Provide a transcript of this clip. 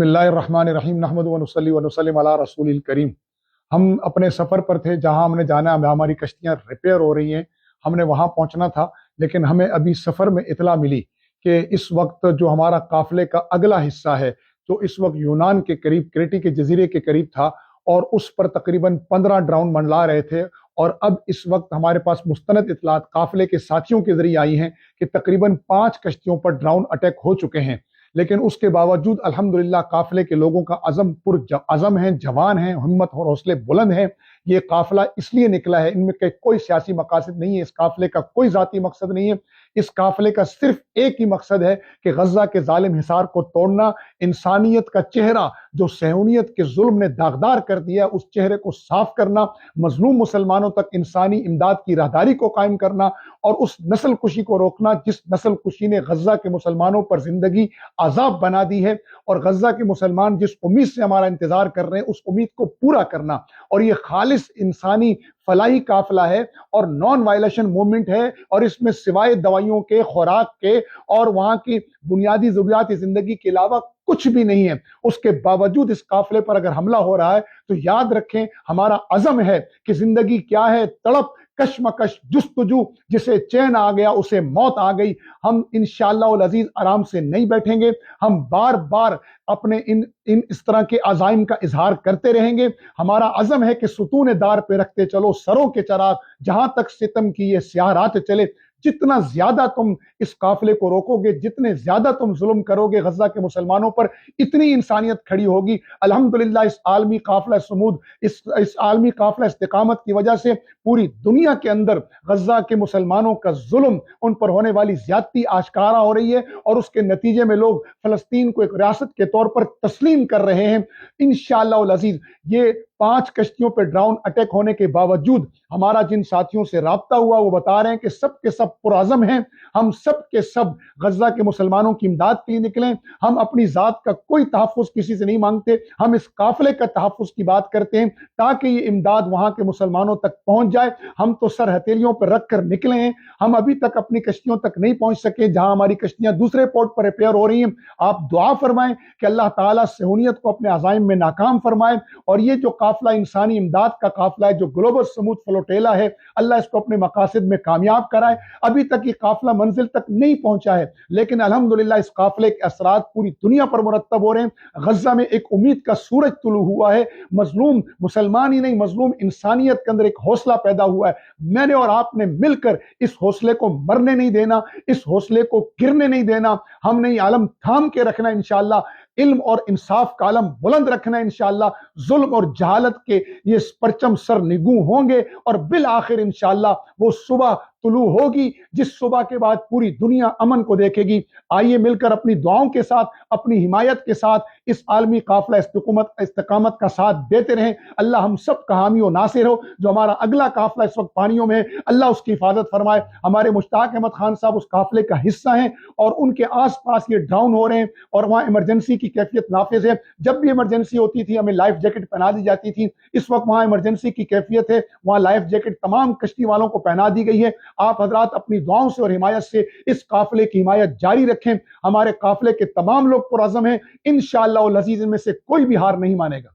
بسم اللہ الرحمن الرحیم نحمد و نصلی و نسلم علی رسول الکریم۔ ہم اپنے سفر پر تھے جہاں ہم نے جانا ہے، ہماری کشتیاں ریپیئر ہو رہی ہیں، ہم نے وہاں پہنچنا تھا، لیکن ہمیں ابھی سفر میں اطلاع ملی کہ اس وقت جو ہمارا قافلے کا اگلا حصہ ہے جو اس وقت یونان کے قریب کریٹی کے جزیرے کے قریب تھا اور اس پر تقریباً 15 ڈرون منڈلا رہے تھے، اور اب اس وقت ہمارے پاس مستند اطلاعات قافلے کے ساتھیوں کے ذریعے آئی ہیں کہ تقریباً 5 کشتیوں پر ڈرون اٹیک ہو چکے ہیں۔ لیکن اس کے باوجود الحمدللہ قافلے کے لوگوں کا عزم ہیں، جوان ہیں، ہمت اور حوصلے بلند ہیں۔ یہ قافلہ اس لیے نکلا ہے، ان میں کوئی سیاسی مقاصد نہیں ہے، اس قافلے کا کوئی ذاتی مقصد نہیں ہے، اس قافلے کا صرف ایک ہی مقصد ہے کہ غزہ کے ظالم حصار کو توڑنا، انسانیت کا چہرہ جو صہیونیت کے ظلم نے داغدار کر دیا اس چہرے کو صاف کرنا، مظلوم مسلمانوں تک انسانی امداد کی راہداری کو قائم کرنا اور اس نسل کشی کو روکنا جس نسل کشی نے غزہ کے مسلمانوں پر زندگی عذاب بنا دی ہے، اور غزہ کے مسلمان جس امید سے ہمارا انتظار کر رہے ہیں اس امید کو پورا کرنا۔ اور یہ خالص انسانی فلاحی قافلہ ہے اور نان وائلیشن موومنٹ ہے، اور اس میں سوائے دوائیوں کے، خوراک کے اور وہاں کی بنیادی ضروریات زندگی کے علاوہ کچھ بھی نہیں ہے۔ اس کے باوجود اس قافلے پر اگر حملہ ہو رہا ہے تو یاد رکھیں ہمارا عزم ہے کہ زندگی کیا ہے، تڑپ، کشمکش، جستجو، جسے چین آ گیا اسے موت آ گئی۔ ہم انشاءاللہ العزیز آرام سے نہیں بیٹھیں گے، ہم بار بار اپنے اس طرح کے عزائم کا اظہار کرتے رہیں گے۔ ہمارا عزم ہے کہ ستون دار پہ رکھتے چلو سروں کے چراغ، جہاں تک ستم کی یہ سیاہ رات چلے۔ جتنا زیادہ تم اس قافلے کو روکو گے، جتنے زیادہ تم ظلم کرو گے غزہ کے مسلمانوں پر، اتنی انسانیت کھڑی ہوگی۔ الحمدللہ اس عالمی قافلہ صمود، اس عالمی قافلہ استقامت کی وجہ سے پوری دنیا کے اندر غزہ کے مسلمانوں کا ظلم، ان پر ہونے والی زیادتی آشکارا ہو رہی ہے، اور اس کے نتیجے میں لوگ فلسطین کو ایک ریاست کے طور پر تسلیم کر رہے ہیں۔ انشاءاللہ العزیز یہ 5 کشتیوں پہ ڈرون اٹیک ہونے کے باوجود ہمارا جن ساتھیوں سے رابطہ ہوا وہ بتا رہے ہیں کہ سب کے سب پرعزم ہیں، ہم سب کے سب غزہ کے مسلمانوں کی امداد کے لیے نکلیں۔ ہم اپنی ذات کا کوئی تحفظ کسی سے نہیں مانگتے، ہم اس قافلے کا تحفظ کی بات کرتے ہیں تاکہ یہ امداد وہاں کے مسلمانوں تک پہنچ جائے۔ ہم تو سر ہتھیلیوں پر رکھ کر نکلے ہیں، ہم ابھی تک اپنی کشتیوں تک نہیں پہنچ سکے جہاں ہماری کشتیاں دوسرے پورٹ پر ریپیئر ہو رہی ہیں۔ آپ دعا فرمائیں کہ اللہ تعالیٰ صہیونیت کو اپنے عزائم میں ناکام فرمائے، اور یہ جو قافلہ انسانی امداد کا قافلہ ہے جو گلوبل سموتھ فلوٹیلا ہے، اللہ اس کو اپنے مقاصد میں کامیاب کرائے۔ ابھی تک یہ قافلہ منزل تک نہیں پہنچا ہے، لیکن الحمدللہ اس قافلے کے اثرات پوری دنیا پر مرتب ہو رہے ہیں۔ غزہ میں ایک امید کا سورج طلوع ہوا ہے، مظلوم مسلمان ہی نہیں، مظلوم انسانیت کے اندر ایک حوصلہ پیدا ہوا ہے۔ میں نے اور آپ نے مل کر اس حوصلے کو مرنے نہیں دینا، اس حوصلے کو گرنے نہیں دینا۔ ہم نے یہ عالم تھام کے رکھنا ہے انشاءاللہ، علم اور انصاف کا علم بلند رکھنا ہے انشاءاللہ۔ ظلم اور جہالت کے یہ پرچم سر نگوں ہوں گے، اور بالآخر انشاءاللہ وہ صبح طلوع ہوگی جس صبح کے بعد پوری دنیا امن کو دیکھے گی۔ آئیے مل کر اپنی دعاؤں کے ساتھ، اپنی حمایت کے ساتھ اس عالمی قافلہ استقامت کا ساتھ دیتے رہیں۔ اللہ ہم سب کا حامی و ناصر ہو۔ جو ہمارا اگلا قافلہ اس وقت پانیوں میں ہے، اللہ اس کی حفاظت فرمائے۔ ہمارے مشتاق احمد خان صاحب اس قافلے کا حصہ ہیں، اور ان کے آس پاس یہ ڈراؤن ہو رہے ہیں، اور وہاں ایمرجنسی کی کیفیت نافذ ہے۔ جب بھی ایمرجنسی ہوتی تھی ہمیں لائف جیکٹ پہنا دی جاتی تھی، اس وقت وہاں ایمرجنسی کی کیفیت ہے، وہاں لائف جیکٹ تمام کشتی والوں کو پہنا دی گئی ہے۔ آپ حضرات اپنی دعاؤں سے اور حمایت سے اس قافلے کی حمایت جاری رکھیں۔ ہمارے قافلے کے تمام لوگ پرعزم ہیں، انشاءاللہ العزیز ان میں سے کوئی بھی ہار نہیں مانے گا۔